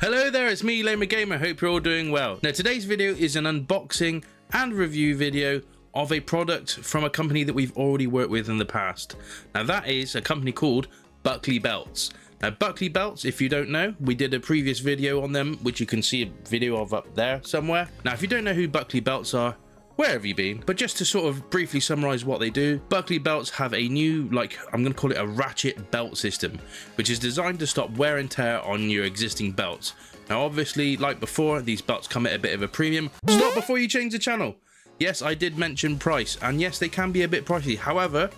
Hello there, it's me, Lamer Gamer. Hope you're all doing well. Now, today's video is an unboxing and review video of a product from a company that we've already worked with in the past. Now, that is a company called Buckley Belts. Now, Buckley Belts, if you don't know, we did a previous video on them, which you can see a video of up there somewhere. Now, if you don't know who Buckley Belts are, where have you been? But just to sort of briefly summarize what they do, Buckley Belts have a new, I'm going to call it a ratchet belt system, which is designed to stop wear and tear on your existing belts. Now, obviously, like before, these belts come at a bit of a premium. Stop before you change the channel. Yes, I did mention price, and yes, they can be a bit pricey. However,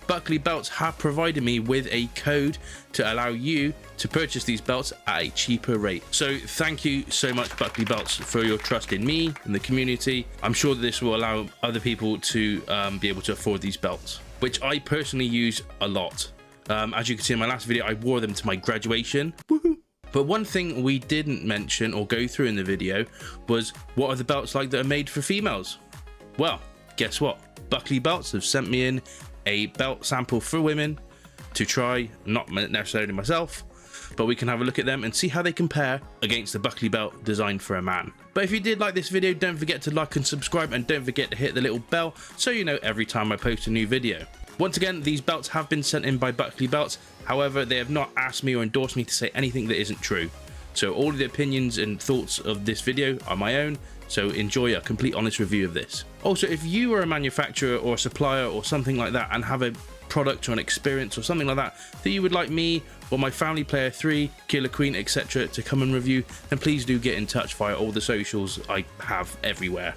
Buckley Belts have provided me with a code to allow you to purchase these belts at a cheaper rate. So thank you so much, Buckley Belts, for your trust in me and the community. I'm sure that this will allow other people to be able to afford these belts, which I personally use a lot. As you can see in my last video, I wore them to my graduation. Woohoo! But one thing we didn't mention or go through in the video was, what are the belts like that are made for females? Well, guess what? Buckley Belts have sent me in a belt sample for women to try, not necessarily myself, but we can have a look at them and see how they compare against the Buckley belt designed for a man. But if you did like this video, don't forget to like and subscribe, and don't forget to hit the little bell so you know every time I post a new video. Once again, these belts have been sent in by Buckley Belts. However, they have not asked me or endorsed me to say anything that isn't true. So all of the opinions and thoughts of this video are my own, so enjoy a complete honest review of this. Also, if you are a manufacturer or a supplier or something like that and have a product or an experience or something like that that you would like me or my Family Player 3, Killer Queen, etc. to come and review, then please do get in touch via all the socials I have everywhere.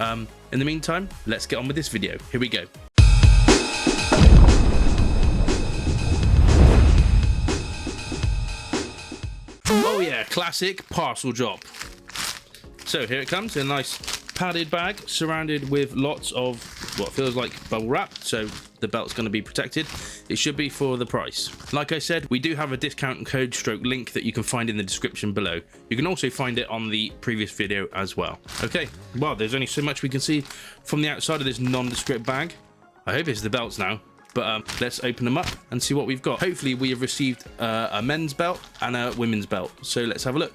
In the meantime, let's get on with this video. Here we go. Oh yeah, classic parcel drop. So here it comes, in a nice padded bag surrounded with lots of what feels like bubble wrap, so the belt's going to be protected. It should be for the price. Like I said, we do have a discount code stroke link that you can find in the description below. You can also find it on the previous video as well. Okay, well, there's only so much we can see from the outside of this nondescript bag. I hope it's the belts now. But let's open them up and see what we've got. Hopefully we have received a men's belt and a women's belt. So let's have a look.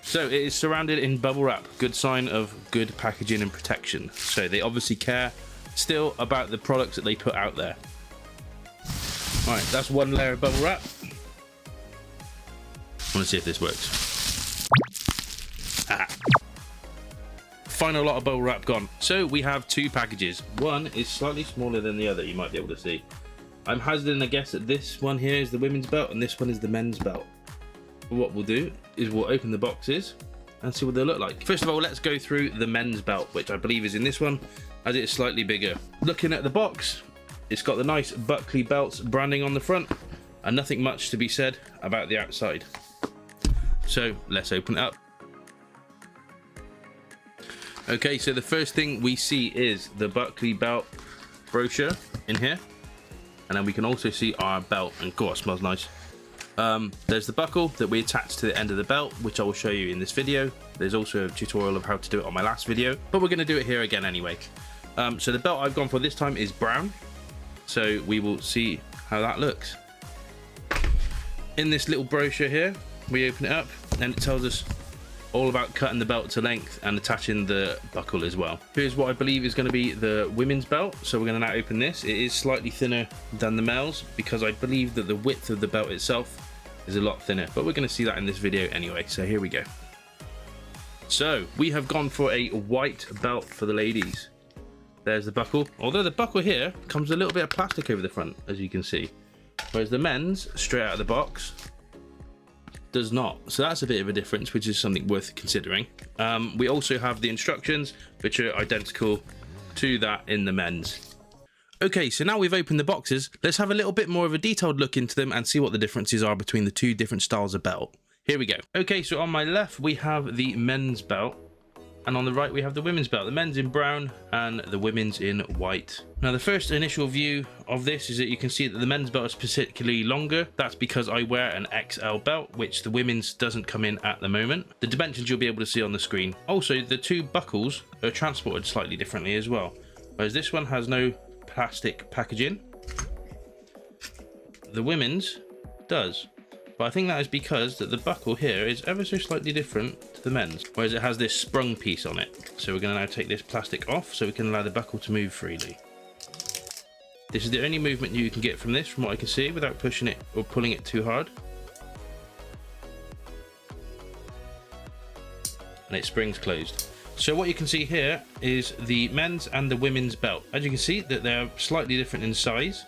So it is surrounded in bubble wrap. Good sign of good packaging and protection. So they obviously care still about the products that they put out there. All right, that's one layer of bubble wrap. I want to see if this works. Ah. Final lot of bubble wrap gone. So we have two packages. One is slightly smaller than the other, you might be able to see. I'm hazarding a guess that this one here is the women's belt and this one is the men's belt. What we'll do is we'll open the boxes and see what they look like. First of all, let's go through the men's belt, which I believe is in this one, as it is slightly bigger. Looking at the box, it's got the nice Buckley Belts branding on the front and nothing much to be said about the outside. So let's open it up. Okay, so the first thing we see is the Buckley belt brochure in here, and then we can also see our belt, and God, it smells nice. There's the buckle that we attach to the end of the belt, which I will show you in this video. There's also a tutorial of how to do it on my last video, but we're going to do it here again anyway. So the belt I've gone for this time is brown, so we will see how that looks. In this little brochure here, we open it up and it tells us all about cutting the belt to length and attaching the buckle as well. Here's what I believe is going to be the women's belt. So we're going to now open this. It is slightly thinner than the male's because I believe that the width of the belt itself is a lot thinner, but we're going to see that in this video anyway. So here we go. So we have gone for a white belt for the ladies. There's the buckle. Although the buckle here comes with a little bit of plastic over the front, as you can see. Whereas the men's, straight out of the box, does not. So that's a bit of a difference, which is something worth considering. We also have the instructions, which are identical to that in the men's. Okay, so now we've opened the boxes, let's have a little bit more of a detailed look into them and see what the differences are between the two different styles of belt. Here we go. Okay, so on my left we have the men's belt, and on the right we have the women's belt. The men's in brown and the women's in white. Now the first initial view of this is that you can see that the men's belt is particularly longer. That's because I wear an XL belt, which the women's doesn't come in at the moment. The dimensions you'll be able to see on the screen. Also, the two buckles are transported slightly differently as well. Whereas this one has no plastic packaging, the women's does. but I think that is because that the buckle here is ever so slightly different to the men's, whereas it has this sprung piece on it. So we're going to now take this plastic off so we can allow the buckle to move freely. This is the only movement you can get from this, from what I can see, without pushing it or pulling it too hard. And it springs closed. So what you can see here is the men's and the women's belt. As you can see, that they're slightly different in size,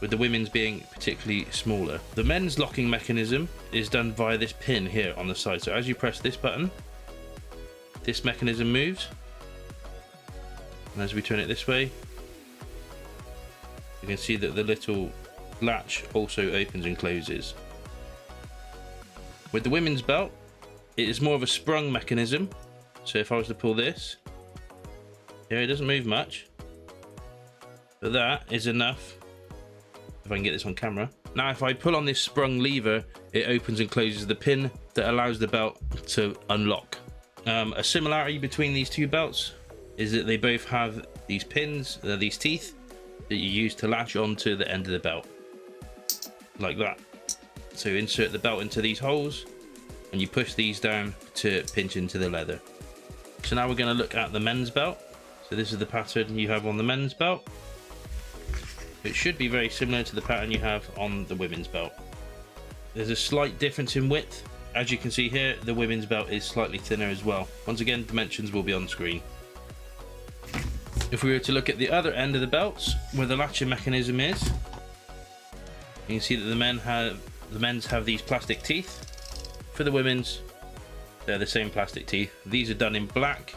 with the women's being particularly smaller. The men's locking mechanism is done via this pin here on the side. So as you press this button, this mechanism moves. And as we turn it this way, you can see that the little latch also opens and closes. With the women's belt, it is more of a sprung mechanism. So if I was to pull this, here it doesn't move much, but that is enough. If I can get this on camera. Now if I pull on this sprung lever, it opens and closes the pin that allows the belt to unlock. A similarity between these two belts is that they both have these pins, these teeth, that you use to latch onto the end of the belt. Like that. So you insert the belt into these holes and you push these down to pinch into the leather. So now we're going to look at the men's belt. So this is the pattern you have on the men's belt. It should be very similar to the pattern you have on the women's belt. There's a slight difference in width. As you can see here, the women's belt is slightly thinner as well. Once again, dimensions will be on screen. If we were to look at the other end of the belts, where the latching mechanism is, you can see that the men's have these plastic teeth. For the women's, they're the same plastic teeth. These are done in black.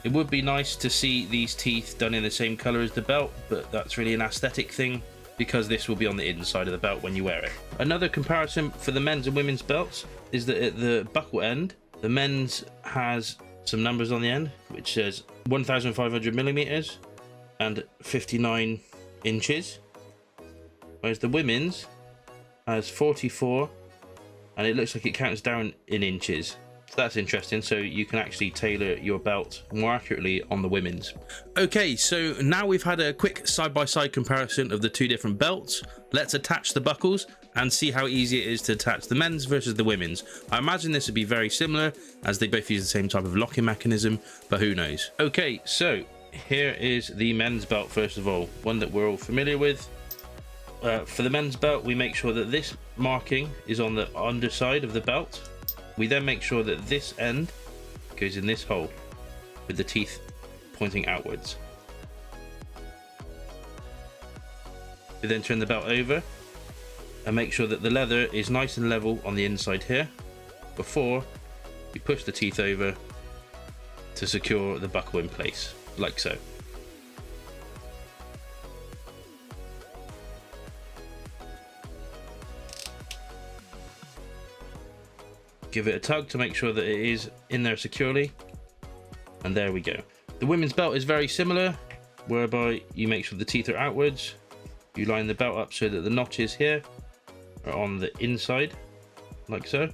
It would be nice to see these teeth done in the same color as the belt, but that's really an aesthetic thing because this will be on the inside of the belt when you wear it. Another comparison for the men's and women's belts is that at the buckle end, the men's has some numbers on the end, which says 1,500 millimeters and 59 inches, whereas the women's has 44, and it looks like it counts down in inches. So that's interesting, so you can actually tailor your belt more accurately on the women's. Okay, so now we've had a quick side-by-side comparison of the two different belts. Let's attach the buckles and see how easy it is to attach the men's versus the women's. I imagine this would be very similar as they both use the same type of locking mechanism, but who knows. Okay, so here is the men's belt first of all, one that we're all familiar with. For the men's belt, we make sure that this marking is on the underside of the belt. We then make sure that this end goes in this hole with the teeth pointing outwards. We then turn the belt over and make sure that the leather is nice and level on the inside here before we push the teeth over to secure the buckle in place, like so. Give it a tug to make sure that it is in there securely, and there we go. The women's belt is very similar, whereby you make sure the teeth are outwards. You line the belt up so that the notches here are on the inside, like so.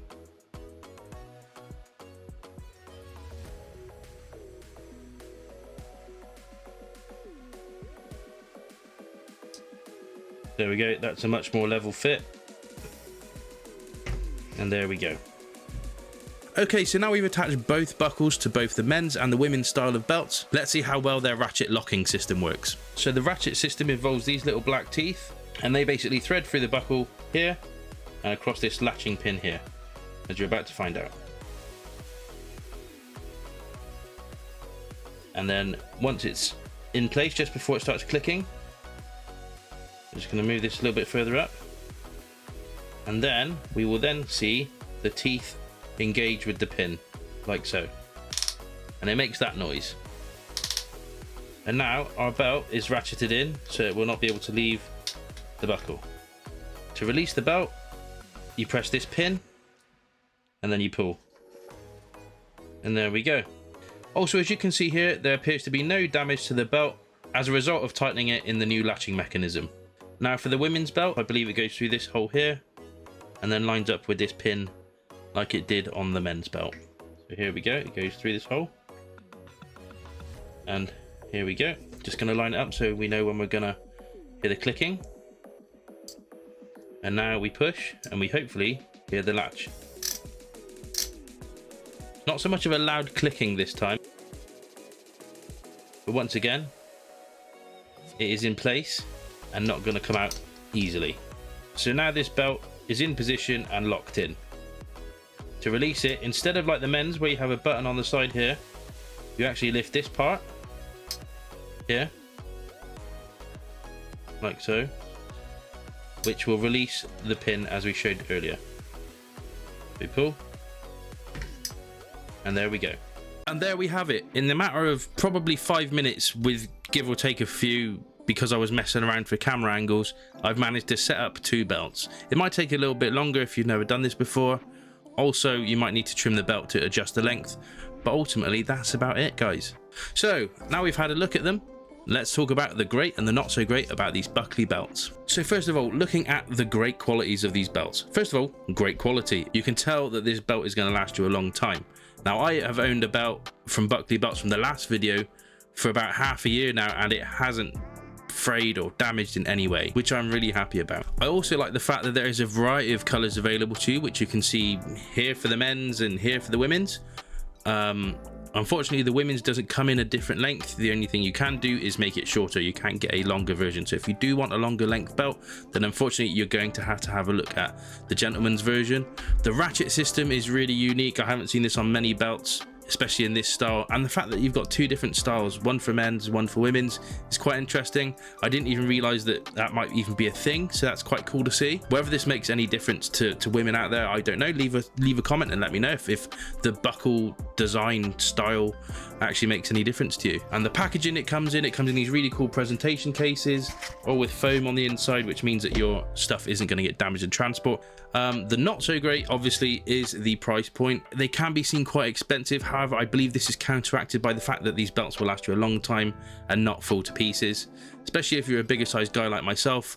There we go, that's a much more level fit. And there we go. Okay, so now we've attached both buckles to both the men's and the women's style of belts. Let's see how well their ratchet locking system works. So the ratchet system involves these little black teeth, and they basically thread through the buckle here and across this latching pin here, as you're about to find out. And then once it's in place, just before it starts clicking, I'm just going to move this a little bit further up, and then we will then see the teeth engage with the pin, like so, and it makes that noise. And now our belt is ratcheted in, so it will not be able to leave the buckle. To release the belt, you press this pin and then you pull, and there we go. Also, as you can see here, there appears to be no damage to the belt as a result of tightening it in the new latching mechanism. Now for the women's belt, I believe it goes through this hole here and then lines up with this pin like it did on the men's belt. So here we go, it goes through this hole, and here we go. Just going to line it up so we know when we're going to hear the clicking. And now we push and we hopefully hear the latch. Not so much of a loud clicking this time, but once again, it is in place and not going to come out easily. So now this belt is in position and locked in. To release it, instead of like the men's where you have a button on the side here, you actually lift this part here, like so, which will release the pin as we showed earlier. We pull, and there we go. And there we have it. In the matter of probably 5 minutes, with give or take a few, because I was messing around for camera angles, I've managed to set up 2 belts. It might take a little bit longer if you've never done this before. Also, you might need to trim the belt to adjust the length, but ultimately that's about it, guys. So now we've had a look at them, let's talk about the great and the not so great about these Buckley belts. So first of all, looking at the great qualities of these belts. First of all, great quality. You can tell that this belt is going to last you a long time. Now, I have owned a belt from Buckley Belts from the last video for about half a year now, and it hasn't frayed or damaged in any way, which I'm really happy about. I also like the fact that there is a variety of colors available to you, which you can see here for the men's and here for the women's. Unfortunately, the women's doesn't come in a different length. The only thing you can do is make it shorter. You can't get a longer version. So if you do want a longer length belt, then unfortunately you're going to have a look at the gentleman's version. The ratchet system is really unique. I haven't seen this on many belts, especially in this style, and the fact that you've got 2 different styles, one for men's, one for women's, is quite interesting. I didn't even realize that that might even be a thing, so that's quite cool to see. Whether this makes any difference to women out there, I don't know. Leave a comment and let me know if the buckle design style actually makes any difference to you. And the packaging it comes in these really cool presentation cases, all with foam on the inside, which means that your stuff isn't going to get damaged in transport. The not so great, obviously, is the price point. They can be seen quite expensive. However, I believe this is counteracted by the fact that these belts will last you a long time and not fall to pieces. Especially if you're a bigger sized guy like myself,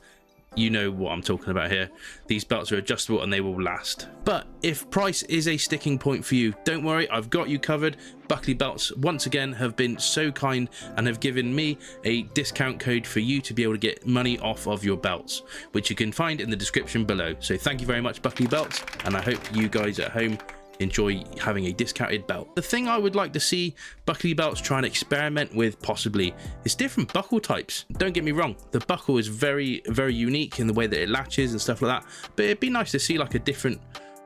you know what I'm talking about here. These belts are adjustable and they will last. But if price is a sticking point for you, don't worry, I've got you covered. Buckley Belts once again have been so kind and have given me a discount code for you to be able to get money off of your belts, which you can find in the description below. So thank you very much, Buckley Belts, and I hope you guys at home enjoy having a discounted belt. The thing I would like to see Buckley Belts try and experiment with possibly is different buckle types. Don't get me wrong, the buckle is very, very unique in the way that it latches and stuff like that, but it'd be nice to see like a different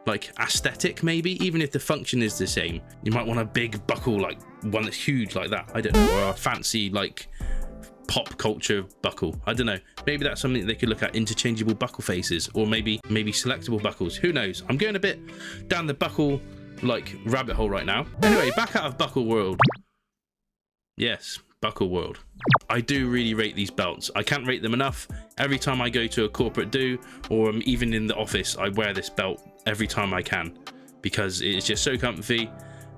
like aesthetic, maybe, even if the function is the same. You might want a big buckle, like one that's huge like that, I don't know, or a fancy like pop culture buckle. I don't know, maybe that's something they could look at, interchangeable buckle faces, or maybe selectable buckles. Who knows? I'm going a bit down the buckle like rabbit hole right now. Anyway, back out of buckle world. Yes, buckle world. I do really rate these belts. I can't rate them enough. Every time I go to a corporate do, or even in the office, I wear this belt every time I can, because it's just so comfy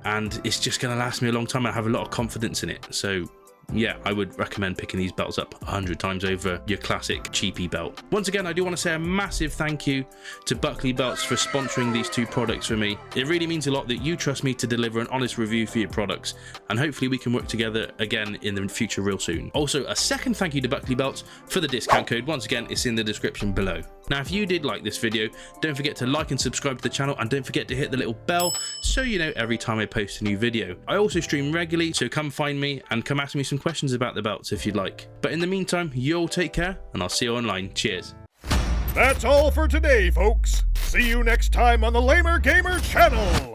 and it's just going to last me a long time. I have a lot of confidence in it. So yeah, I would recommend picking these belts up 100 times over your classic cheapy belt. Once again, I do want to say a massive thank you to Buckley Belts for sponsoring these 2 products for me. It really means a lot that you trust me to deliver an honest review for your products, and hopefully we can work together again in the future real soon. Also, a second thank you to Buckley Belts for the discount code. Once again, it's in the description below. Now, if you did like this video, don't forget to like and subscribe to the channel, and don't forget to hit the little bell so you know every time I post a new video. I also stream regularly, so come find me and come ask me some questions about the belts if you'd like. But in the meantime, you all take care, and I'll see you online. Cheers. That's all for today, folks. See you next time on the Lamer Gamer channel.